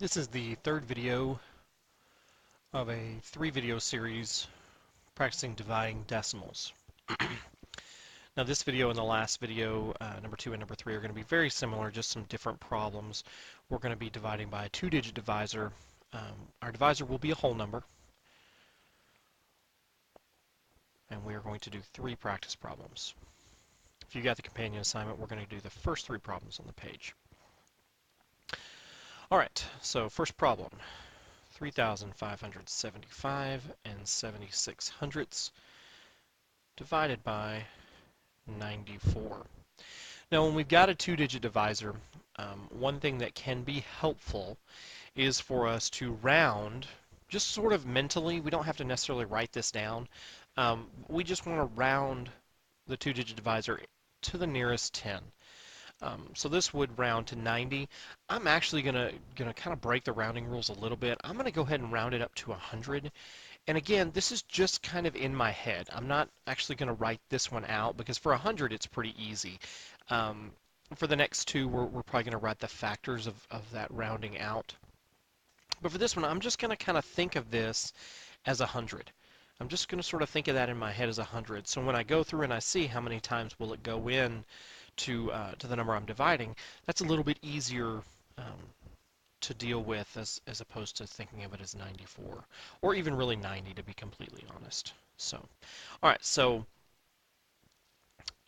This is the third video of a 3-video series practicing dividing decimals. Now this video and the last video, number 2 and number 3, are going to be very similar, just some different problems. We're going to be dividing by a 2-digit divisor. Our divisor will be a whole number, and we are going to do 3 practice problems. If you got the companion assignment, we're going to do the first 3 problems on the page. Alright, so first problem. 3,575 and 76 hundredths divided by 94. Now, when we've got a 2-digit divisor, one thing that can be helpful is for us to round, just sort of mentally. We don't have to necessarily write this down. We just want to round the 2-digit divisor to the nearest 10. So this would round to 90. I'm actually gonna kind of break the rounding rules a little bit. I'm gonna go ahead and round it up to 100. And again, this is just kind of in my head. I'm not actually gonna write this one out because for 100 it's pretty easy. For the next two, we're probably gonna write the factors of that rounding out. But for this one, I'm just gonna kind of think of this as 100. I'm just going to sort of think of that in my head as 100. So when I go through and I see how many times will it go in to the number I'm dividing, that's a little bit easier to deal with as opposed to thinking of it as 94, or even really 90 to be completely honest. So, all right, so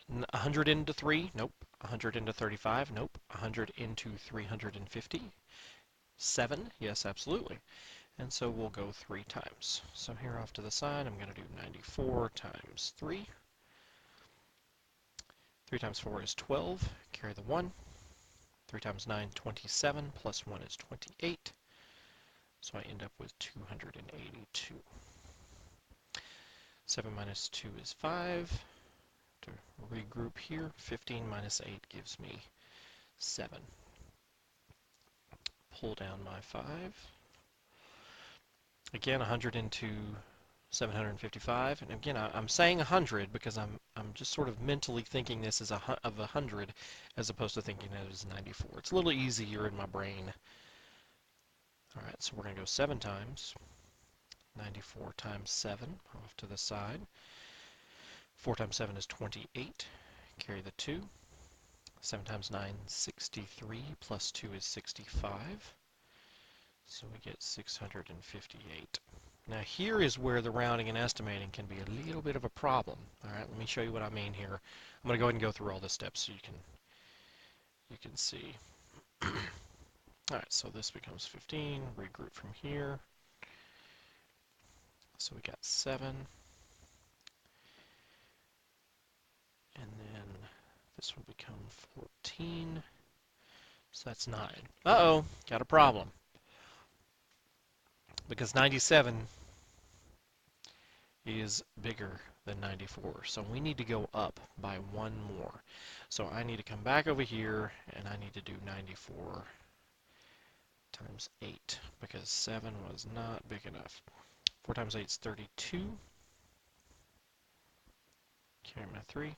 100 into 3, nope. 100 into 35, nope. 100 into 350, 7, yes, absolutely. And so we'll go 3 times. So here off to the side, I'm going to do 94 times 3. 3 times 4 is 12. Carry the 1. 3 times 9, 27. Plus 1 is 28. So I end up with 282. 7 minus 2 is 5. To regroup here, 15 minus 8 gives me 7. Pull down my 5. Again, 100 into 755, and again, I'm saying 100 because I'm just sort of mentally thinking this as of 100 as opposed to thinking it as 94. It's a little easier in my brain. All right, so we're going to go 7 times. 94 times 7 off to the side. 4 times 7 is 28. Carry the 2. 7 times 9, 63. Plus 2 is 65. So we get 658. Now here is where the rounding and estimating can be a little bit of a problem. All right, let me show you what I mean here. I'm going to go ahead and go through all the steps so you can see. All right, so this becomes 15. Regroup from here. So we got 7. And then this will become 14. So that's 9. Uh-oh, got a problem. Because 97 is bigger than 94. So we need to go up by 1 more. So I need to come back over here and I need to do 94 times 8 because 7 was not big enough. 4 times 8 is 32. Carry my 3.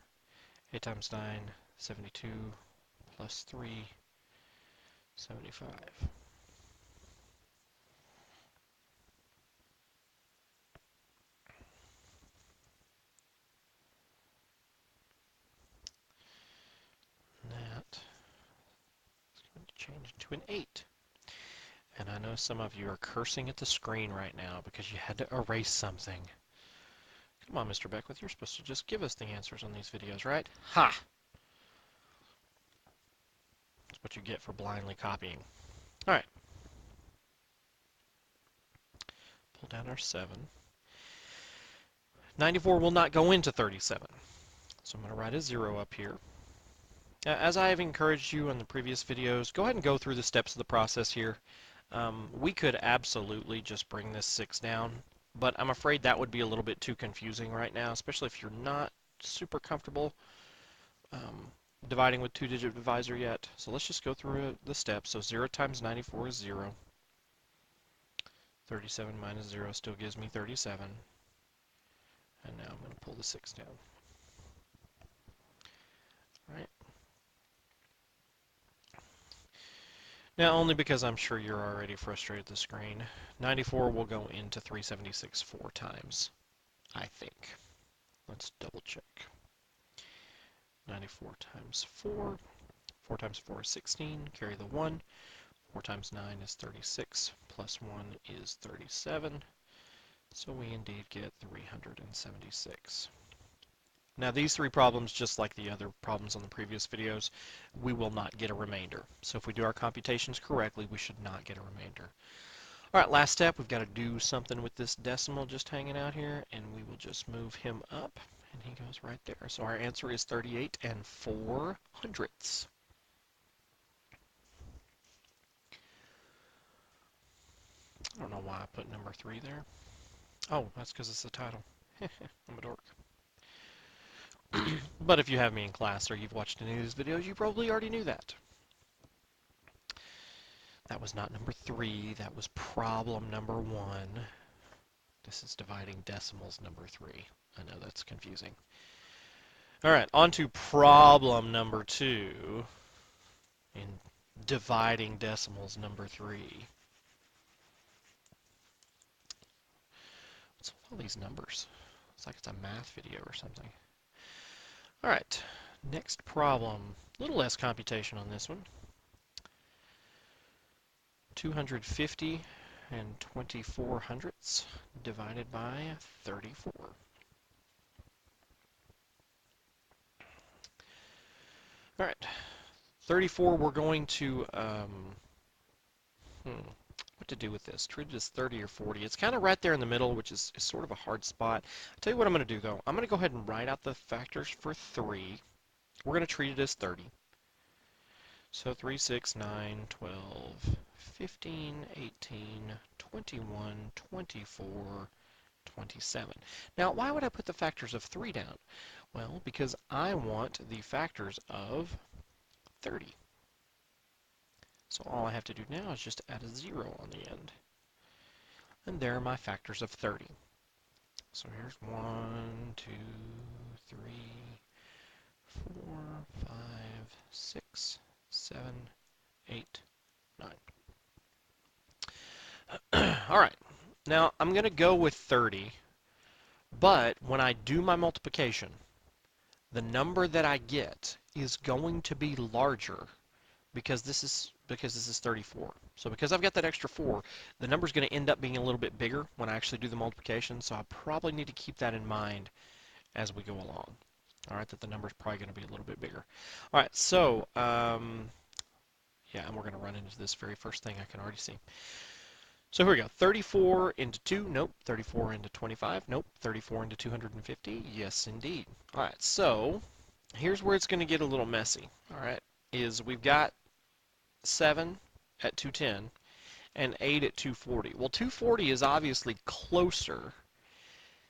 8 times 9, 72 plus 3, 75. That is going to change into an 8. And I know some of you are cursing at the screen right now because you had to erase something. Come on, Mr. Beckwith, you're supposed to just give us the answers on these videos, right? Ha! That's what you get for blindly copying. All right. Pull down our 7. 94 will not go into 37. So I'm going to write a 0 up here. As I have encouraged you in the previous videos, go ahead and go through the steps of the process here. We could absolutely just bring this 6 down, but I'm afraid that would be a little bit too confusing right now, especially if you're not super comfortable dividing with 2-digit divisor yet. So let's just go through the steps. So 0 times 94 is 0. 37 minus 0 still gives me 37. And now I'm going to pull the 6 down. All right. Now, only because I'm sure you're already frustrated with the screen, 94 will go into 376 4 times, I think. Let's double check. 94 times 4. 4 times 4 is 16. Carry the 1. 4 times 9 is 36. Plus 1 is 37. So we indeed get 376. Now these three problems, just like the other problems on the previous videos, we will not get a remainder. So if we do our computations correctly, we should not get a remainder. All right, last step, we've got to do something with this decimal just hanging out here, and we will just move him up, and he goes right there. So our answer is 38 4/100ths. I don't know why I put number 3 there. Oh, that's because it's the title. I'm a dork. But if you have me in class or you've watched any of these videos, you probably already knew that. That was not number 3, that was problem number 1. This is dividing decimals number 3. I know that's confusing. All right, on to problem number 2 in dividing decimals number 3. What's with all these numbers? It's like it's a math video or something. All right, next problem. A little less computation on this one. 250 24/100ths divided by 34. All right, 34 we're going to, what to do with this? Treat it as 30 or 40. It's kind of right there in the middle, which is sort of a hard spot. I'll tell you what I'm going to do, though. I'm going to go ahead and write out the factors for 3. We're going to treat it as 30. So 3, 6, 9, 12, 15, 18, 21, 24, 27. Now, why would I put the factors of 3 down? Well, because I want the factors of 30. So all I have to do now is just add a 0 on the end. And there are my factors of 30. So here's 1, 2, 3, 4, 5, 6, 7, 8, 9. All right, now I'm going to go with 30, but when I do my multiplication, the number that I get is going to be larger because this is 34. So because I've got that extra 4, the number's going to end up being a little bit bigger when I actually do the multiplication, so I probably need to keep that in mind as we go along. All right, that the number's probably going to be a little bit bigger. All right, so yeah, and we're going to run into this very first thing I can already see. So here we go. 34 into 2, nope. 34 into 25, nope. 34 into 250, yes indeed. All right, so here's where it's going to get a little messy. All right, is we've got 7 at 210 and 8 at 240. Well, 240 is obviously closer.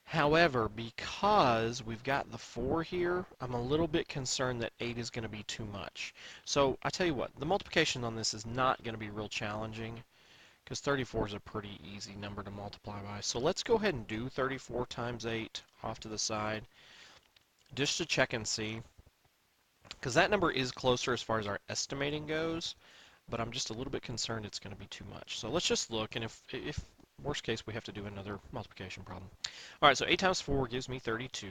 However, because we've got the 4 here, I'm a little bit concerned that 8 is going to be too much. So I tell you what, the multiplication on this is not going to be real challenging because 34 is a pretty easy number to multiply by. So let's go ahead and do 34 times 8 off to the side just to check and see, because that number is closer as far as our estimating goes, but I'm just a little bit concerned it's going to be too much. So let's just look, and if worst case we have to do another multiplication problem. All right, so 8 times 4 gives me 32,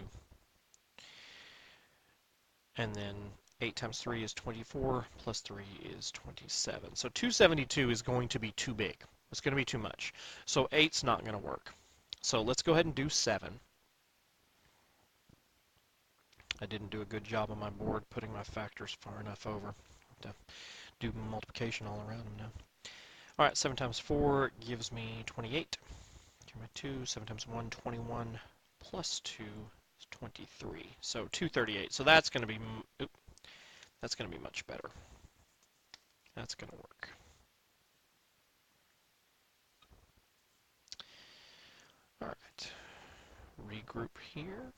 and then 8 times 3 is 24, plus 3 is 27. So 272 is going to be too big. It's going to be too much. So 8's not going to work. So let's go ahead and do 7. I didn't do a good job on my board putting my factors far enough over to do multiplication all around them now. All right, 7 times 4 gives me 28. Give me 2. 7 times 1, 21, plus 2 is 23. So 238. So that's going to be, that's going to be much better. That's going to work. All right, regroup here.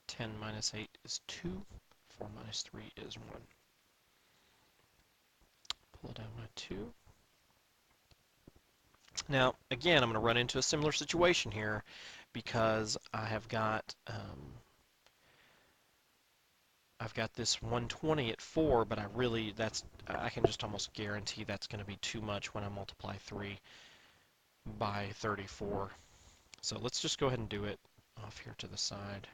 10 minus 8 is 2. 4 minus 3 is 1. Pull down my 2. Now, again, I'm going to run into a similar situation here because I have got I've got this 120 at 4, but I can just almost guarantee that's going to be too much when I multiply 3 by 34. So let's just go ahead and do it off here to the side.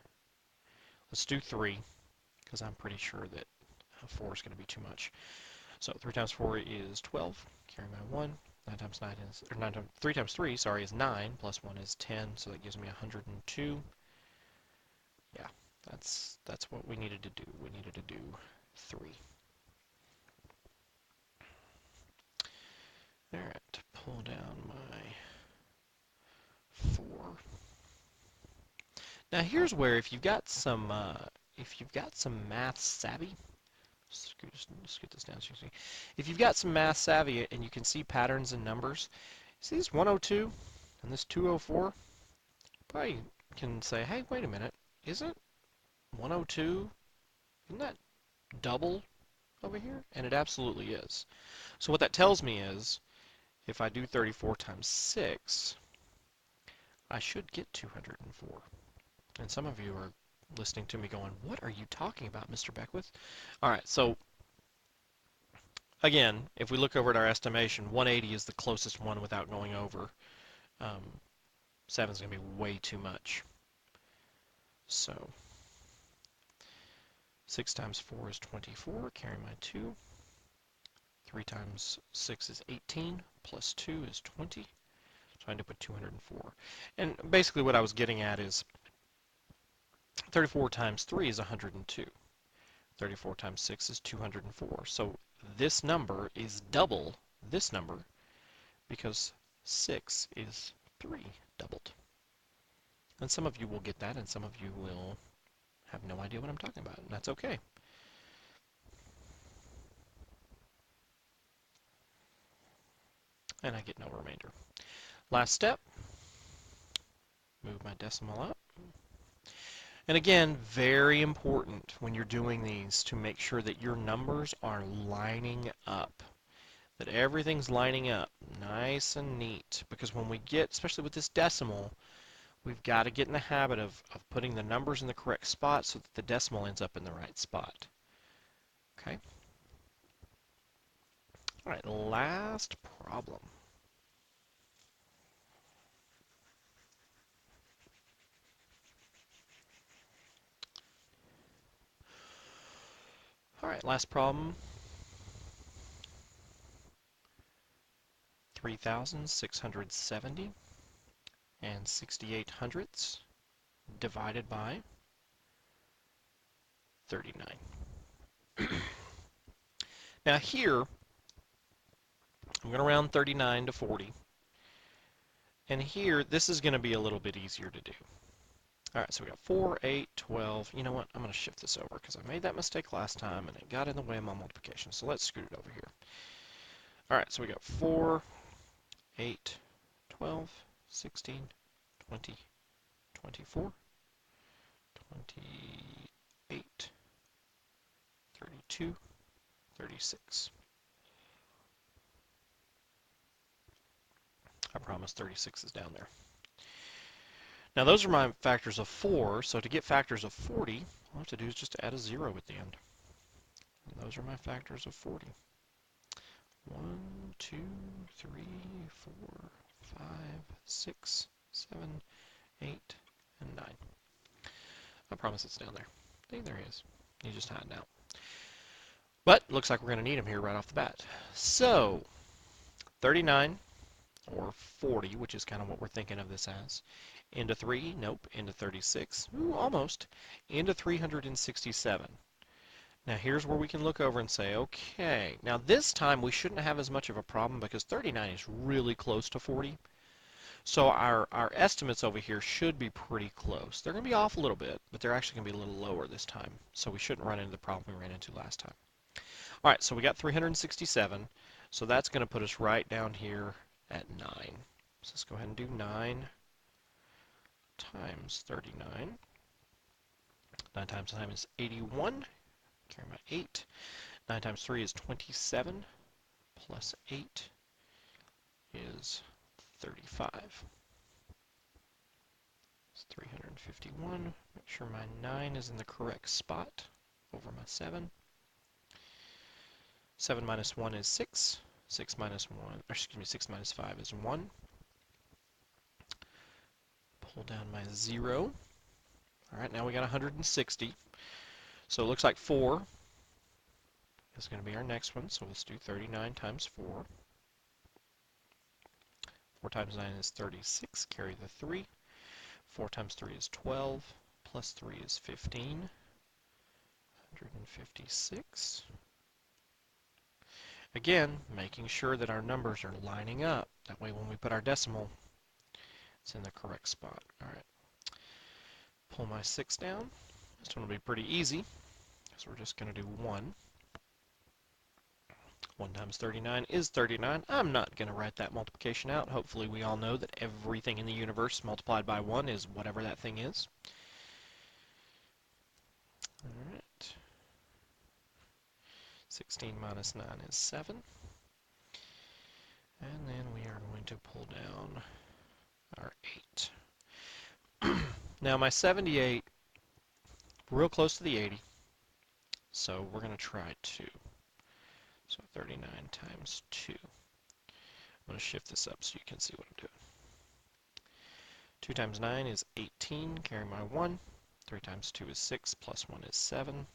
Let's do 3, because I'm pretty sure that 4 is going to be too much. So 3 times 4 is 12, carry my 1. 9 times 9 is, or 9 times, 3 times 3, sorry, is 9, plus 1 is 10, so that gives me 102. Yeah, that's what we needed to do. We needed to do 3. Alright, pull down my 4. Now here's where if you've got some math savvy, scoot this down so you can see. If you've got some math savvy and you can see patterns in numbers, see this 102 and this 204, probably can say, hey, wait a minute, isn't 102, isn't that double over here? And it absolutely is. So what that tells me is, if I do 34 times 6, I should get 204. And some of you are listening to me going, what are you talking about, Mr. Beckwith? All right, so again, if we look over at our estimation, 180 is the closest one without going over. 7 is going to be way too much. So 6 times 4 is 24, carry my 2. 3 times 6 is 18, plus 2 is 20. So I end up with 204. And basically what I was getting at is 34 times 3 is 102. 34 times 6 is 204. So this number is double this number because 6 is 3 doubled. And some of you will get that, and some of you will have no idea what I'm talking about, and that's okay. And I get no remainder. Last step, move my decimal up. And again, very important when you're doing these to make sure that your numbers are lining up, that everything's lining up nice and neat, because when we get, especially with this decimal, we've got to get in the habit of putting the numbers in the correct spot so that the decimal ends up in the right spot. Okay? All right, last problem. All right, last problem. 3,670 and 68 hundredths divided by 39. Now here, I'm going to round 39 to 40. And here, this is going to be a little bit easier to do. All right, so we got 4, 8, 12. You know what? I'm going to shift this over because I made that mistake last time and it got in the way of my multiplication. So let's scoot it over here. All right, so we got 4, 8, 12, 16, 20, 24, 28, 32, 36. I promise 36 is down there. Now those are my factors of 4, so to get factors of 40, all I have to do is just add a 0 at the end. And those are my factors of 40. 1, 2, 3, 4, 5, 6, 7, 8, and 9. I promise it's down there. See, there he is. He's just hiding out. But looks like we're going to need him here right off the bat. So 39 or 40, which is kind of what we're thinking of this as. Into 3, nope. Into 36, ooh, almost. Into 367. Now here's where we can look over and say, okay, now this time we shouldn't have as much of a problem because 39 is really close to 40. So our estimates over here should be pretty close. They're going to be off a little bit, but they're actually going to be a little lower this time. So we shouldn't run into the problem we ran into last time. All right, so we got 367. So that's going to put us right down here at 9. So let's go ahead and do 9 times 39. 9 times 9 is 81. Carry my 8. 9 times 3 is 27. Plus 8 is 35. It's 351. Make sure my 9 is in the correct spot. over my 7. 7 minus 1 is 6. 6 minus 1, or excuse me, 6 minus 5 is 1. Pull down my 0. All right, now we got 160. So it looks like 4 is going to be our next one. So let's do 39 times 4. 4 times 9 is 36. Carry the 3. 4 times 3 is 12. Plus 3 is 15. 156. Again, making sure that our numbers are lining up. That way when we put our decimal, it's in the correct spot. All right. Pull my 6 down. This one will be pretty easy, because we're just going to do 1. 1 times 39 is 39. I'm not going to write that multiplication out. Hopefully we all know that everything in the universe multiplied by 1 is whatever that thing is. All right. 16 minus 9 is 7. And then we are going to pull down our 8. Now my 78, real close to the 80, so we're going to try 2. So 39 times 2. I'm going to shift this up so you can see what I'm doing. 2 times 9 is 18, carry my 1. 3 times 2 is 6, plus 1 is 7.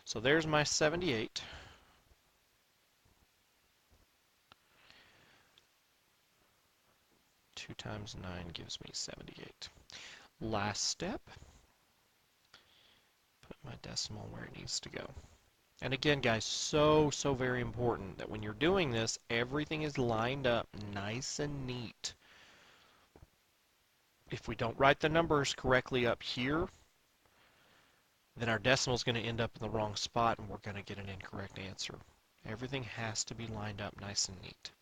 So there's my 78. Two times 9 gives me 78. Last step, put my decimal where it needs to go. And again, guys, so very important that when you're doing this, everything is lined up nice and neat. If we don't write the numbers correctly up here, then our decimal is going to end up in the wrong spot and we're going to get an incorrect answer. Everything has to be lined up nice and neat.